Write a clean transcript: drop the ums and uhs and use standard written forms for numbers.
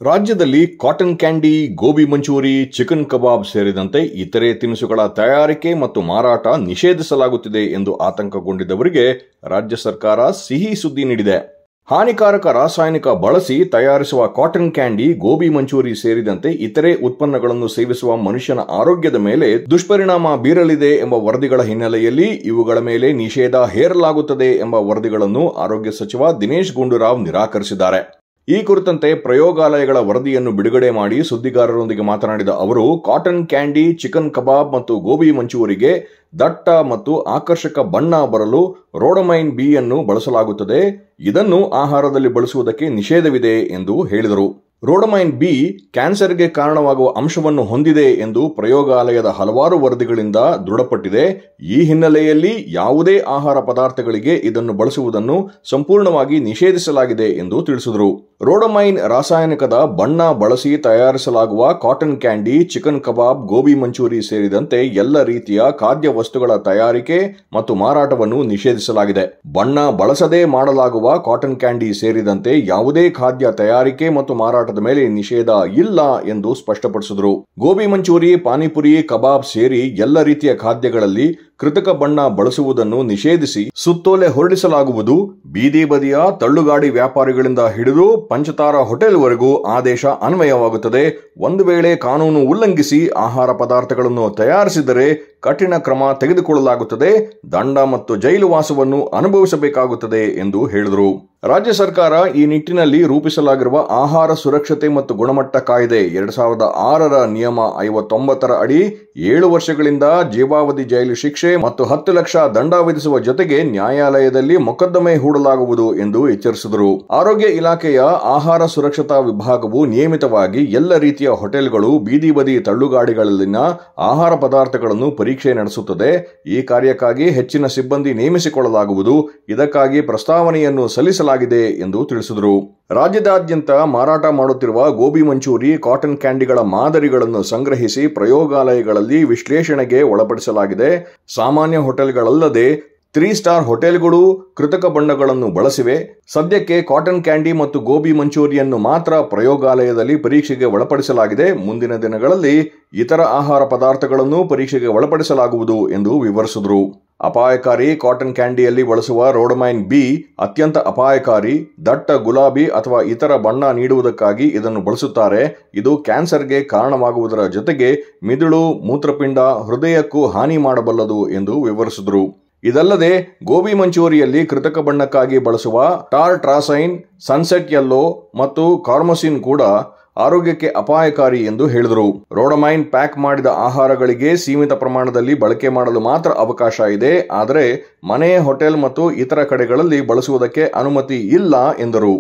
ರಾಜ್ಯದಲ್ಲಿ cotton candy, gobi Manchurian, chicken kebab ಸೇರಿದಂತೆ ಇತರೆ ತಿನಿಸುಗಳ ತಯಾರಿಕೆ ಮತ್ತು ಮಾರಾಟ ನಿಷೇಧಿಸಲಾಗುತ್ತಿದೆ ಎಂದು ಆತಂಕಗೊಂಡಿದ್ದವರಿಗೆ ರಾಜ್ಯ ಸರ್ಕಾರ ಸಿಹಿ ಸುದ್ದಿ ನೀಡಿದೆ. ಹಾನಿಕಾರಕ ರಾಸಾಯನಿಕ ಬಳಸಿ ತಯಾರಿಸುವ ಕಾಟನ್ ಕ್ಯಾಂಡಿ, ಗೋಬಿ ಮಂಚೂರಿ ಸೇರಿದಂತೆ ಇತರೆ ಉತ್ಪನ್ನಗಳನ್ನು ಸೇವಿಸುವ ಮನುಷ್ಯನ ಆರೋಗ್ಯದ ಮೇಲೆ ದುಷ್ಪರಿಣಾಮ ಬೀರಲಿದೆ ಎಂಬ ವರದಿಗಳ ಹಿನ್ನೆಲೆಯಲ್ಲಿ ಇವುಗಳ ಮೇಲೆ ನಿಷೇಧ ಹೇರಲಾಗುತ್ತದೆ ಎಂಬ ವರದಿಗಳನ್ನು ಆರೋಗ್ಯ ಸಚಿವ ದಿನೇಶ್ ಗುಂಡೂರಾವ್ ನಿರಾಕರಿಸಿದ್ದಾರೆ. ಈ ಕುರಿತಂತೆ ಪ್ರಯೋಗಾಲಯಗಳ ವರದಿಯನ್ನು ಬಿಡುಗಡೆ ಮಾಡಿ ಸುದ್ದಿಗಾರರೊಂದಿಗೆ ಮಾತನಾಡಿದ ಅವರು, ಕಾಟನ್ ಕ್ಯಾಂಡಿ, ಚಿಕನ್ ಕಬಾಬ್ ಮತ್ತು ಗೋಬಿ ಮಂಚೂರಿಗೆ ದಟ್ಟ ಮತ್ತು ಆಕರ್ಷಕ ಬಣ್ಣ ಬರಲು ರೋಡಮೈನ್ ಬಿ ಅನ್ನು ಬಳಸಲಾಗುತ್ತದೆ. ಇದನ್ನು ಆಹಾರದಲ್ಲಿ ಬಳಸುವುದಕ್ಕೆ ನಿಷೇಧವಿದೆ ಎಂದು ಹೇಳಿದರು. ರೋಡಮೈನ್ ಬಿ ಕ್ಯಾನ್ಸರ್ಗೆ ಕಾರಣವಾಗುವ ಅಂಶವನ್ನು ಹೊಂದಿದೆ ಎಂದು ಪ್ರಯೋಗಾಲಯದ ಹಲವಾರು ವರದಿಗಳಿಂದ ದೃಢಪಟ್ಟಿದೆ. ಈ ಹಿನ್ನೆಲೆಯಲ್ಲಿ ಯಾವುದೇ ಆಹಾರ ಪದಾರ್ಥಗಳಿಗೆ ಇದನ್ನು ಬಳಸುವುದನ್ನು ಸಂಪೂರ್ಣವಾಗಿ ನಿಷೇಧಿಸಲಾಗಿದೆ ಎಂದು ತಿಳಿಸಿದರು. ರೋಡಮೈನ್ ರಾಸಾಯನಿಕದ ಬಣ್ಣ ಬಳಸಿ ತಯಾರಿಸಲಾಗುವ ಕಾಟನ್ ಕ್ಯಾಂಡಿ, ಚಿಕನ್ ಕಬಾಬ್, ಗೋಬಿ ಮಂಚೂರಿ ಸೇರಿದಂತೆ ಎಲ್ಲ ರೀತಿಯ ಖಾದ್ಯ ವಸ್ತುಗಳ ತಯಾರಿಕೆ ಮತ್ತು ಮಾರಾಟವನ್ನು ನಿಷೇಧಿಸಲಾಗಿದೆ. ಬಣ್ಣ ಬಳಸದೆ ಮಾಡಲಾಗುವ ಕಾಟನ್ ಕ್ಯಾಂಡಿ ಸೇರಿದಂತೆ ಯಾವುದೇ ಖಾದ್ಯ ತಯಾರಿಕೆ ಮತ್ತು ಮಾರಾಟದ ಮೇಲೆ ನಿಷೇಧ ಇಲ್ಲ ಎಂದು ಸ್ಪಷ್ಟಪಡಿಸಿದರು. ಗೋಬಿ ಮಂಚೂರಿ, ಪಾನಿಪುರಿ, ಕಬಾಬ್ ಸೇರಿ ಎಲ್ಲ ರೀತಿಯ ಖಾದ್ಯಗಳಲ್ಲಿ ಕೃತಕ ಬಣ್ಣ ಬಳಸುವುದನ್ನು ನಿಷೇಧಿಸಿ ಸುತ್ತೋಲೆ ಹೊರಡಿಸಲಾಗುವುದು. ಬೀದಿ ಬದಿಯ ತಳ್ಳುಗಾಡಿ ವ್ಯಾಪಾರಿಗಳಿಂದ ಹಿಡಿದು ಪಂಚತಾರ ಹೋಟೆಲ್ವರೆಗೂ ಆದೇಶ ಅನ್ವಯವಾಗುತ್ತದೆ. ಒಂದು ವೇಳೆ ಕಾನೂನು ಉಲ್ಲಂಘಿಸಿ ಆಹಾರ ಪದಾರ್ಥಗಳನ್ನು ತಯಾರಿಸಿದರೆ ಕಠಿಣ ಕ್ರಮ ತೆಗೆದುಕೊಳ್ಳಲಾಗುತ್ತದೆ. ದಂಡ ಮತ್ತು ಜೈಲು ವಾಸವನ್ನು ಅನುಭವಿಸಬೇಕಾಗುತ್ತದೆ ಎಂದು ಹೇಳಿದರು. ರಾಜ್ಯ ಸರ್ಕಾರ ಈ ನಿಟ್ಟಿನಲ್ಲಿ ರೂಪಿಸಲಾಗಿರುವ ಆಹಾರ ಸುರಕ್ಷತೆ ಮತ್ತು ಗುಣಮಟ್ಟ ಕಾಯ್ದೆ 2006ರ ನಿಯಮ 59ರ ಅಡಿ 7 ವರ್ಷಗಳಿಂದ ಜೀವಾವಧಿ ಜೈಲು ಶಿಕ್ಷೆ ಮತ್ತು 10 ಲಕ್ಷ ದಂಡ ವಿಧಿಸುವ ಜೊತೆಗೆ ನ್ಯಾಯಾಲಯದಲ್ಲಿ ಮೊಕದ್ದಮೆ ಹೂಡಲಾಗುವುದು ಎಂದು ಎಚ್ಚರಿಸಿದರು. ಆರೋಗ್ಯ ಇಲಾಖೆಯ ಆಹಾರ ಸುರಕ್ಷತಾ ವಿಭಾಗವು ನಿಯಮಿತವಾಗಿ ಎಲ್ಲ ರೀತಿಯ ಹೋಟೆಲ್ಗಳು, ಬೀದಿ ಬದಿ ತಳ್ಳುಗಾಡಿಗಳಲ್ಲಿನ ಆಹಾರ ಪದಾರ್ಥಗಳನ್ನು ಪರೀಕ್ಷೆ ನಡೆಸುತ್ತದೆ. ಈ ಕಾರ್ಯಕ್ಕಾಗಿ ಹೆಚ್ಚಿನ ಸಿಬ್ಬಂದಿ ನೇಮಿಸಿಕೊಳ್ಳಲಾಗುವುದು. ಇದಕ್ಕಾಗಿ ಪ್ರಸ್ತಾವನೆಯನ್ನು ಸಲ್ಲಿಸಲಾಗಿದೆ ಎಂದು ತಿಳಿಸಿದರು. ರಾಜ್ಯದಾದ್ಯಂತ ಮಾರಾಟ ಮಾಡುತ್ತಿರುವ ಗೋಬಿ ಮಂಚೂರಿ, ಕಾಟನ್ ಕ್ಯಾಂಡಿಗಳ ಮಾದರಿಗಳನ್ನು ಸಂಗ್ರಹಿಸಿ ಪ್ರಯೋಗಾಲಯಗಳಲ್ಲಿ ವಿಶ್ಲೇಷಣೆಗೆ ಒಳಪಡಿಸಲಾಗಿದೆ. ಸಾಮಾನ್ಯ ಹೋಟೆಲ್ಗಳಲ್ಲದೆ 3 ಸ್ಟಾರ್ ಹೋಟೆಲ್ಗಳು ಕೃತಕ ಬಣ್ಣಗಳನ್ನು ಬಳಸಿವೆ. ಸದ್ಯಕ್ಕೆ ಕಾಟನ್ ಕ್ಯಾಂಡಿ ಮತ್ತು ಗೋಬಿ ಮಂಚೂರಿಯನ್ನು ಮಾತ್ರ ಪ್ರಯೋಗಾಲಯದಲ್ಲಿ ಪರೀಕ್ಷೆಗೆ ಒಳಪಡಿಸಲಾಗಿದೆ. ಮುಂದಿನ ದಿನಗಳಲ್ಲಿ ಇತರ ಆಹಾರ ಪದಾರ್ಥಗಳನ್ನು ಪರೀಕ್ಷೆಗೆ ಒಳಪಡಿಸಲಾಗುವುದು ಎಂದು ವಿವರಿಸಿದರು. ಅಪಾಯಕಾರಿ ಕಾಟನ್ ಕ್ಯಾಂಡಿಯಲ್ಲಿ ಬಳಸುವ ರೋಡಮೈನ್ ಬಿ ಅತ್ಯಂತ ಅಪಾಯಕಾರಿ. ದಟ್ಟ ಗುಲಾಬಿ ಅಥವಾ ಇತರ ಬಣ್ಣ ನೀಡುವುದಕ್ಕಾಗಿ ಇದನ್ನು ಬಳಸುತ್ತಾರೆ. ಇದು ಕ್ಯಾನ್ಸರ್ಗೆ ಕಾರಣವಾಗುವುದರ ಜೊತೆಗೆ ಮಿದುಳು, ಮೂತ್ರಪಿಂಡ, ಹೃದಯಕ್ಕೂ ಹಾನಿ ಮಾಡಬಲ್ಲದು ಎಂದು ವಿವರಿಸಿದರು. ಇದಲ್ಲದೆ ಗೋಬಿ ಮಂಚೂರಿಯಲ್ಲಿ ಕೃತಕ ಬಣ್ಣಕ್ಕಾಗಿ ಬಳಸುವ ಟಾರ್ಟ್ರಾಸೈನ್, ಸನ್ಸೆಟ್ ಯೆಲ್ಲೋ ಮತ್ತು ಕಾರ್ಮೋಸಿನ್ ಕೂಡ ಆರೋಗ್ಯಕ್ಕೆ ಅಪಾಯಕಾರಿ ಎಂದು ಹೇಳಿದರು. ರೋಡಮೈನ್ ಪ್ಯಾಕ್ ಮಾಡಿದ ಆಹಾರಗಳಿಗೆ ಸೀಮಿತ ಪ್ರಮಾಣದಲ್ಲಿ ಬಳಕೆ ಮಾಡಲು ಮಾತ್ರ ಅವಕಾಶ ಇದೆ. ಆದರೆ ಮನೆ, ಹೋಟೆಲ್ ಮತ್ತು ಇತರ ಕಡೆಗಳಲ್ಲಿ ಬಳಸುವುದಕ್ಕೆ ಅನುಮತಿ ಇಲ್ಲ ಎಂದರು.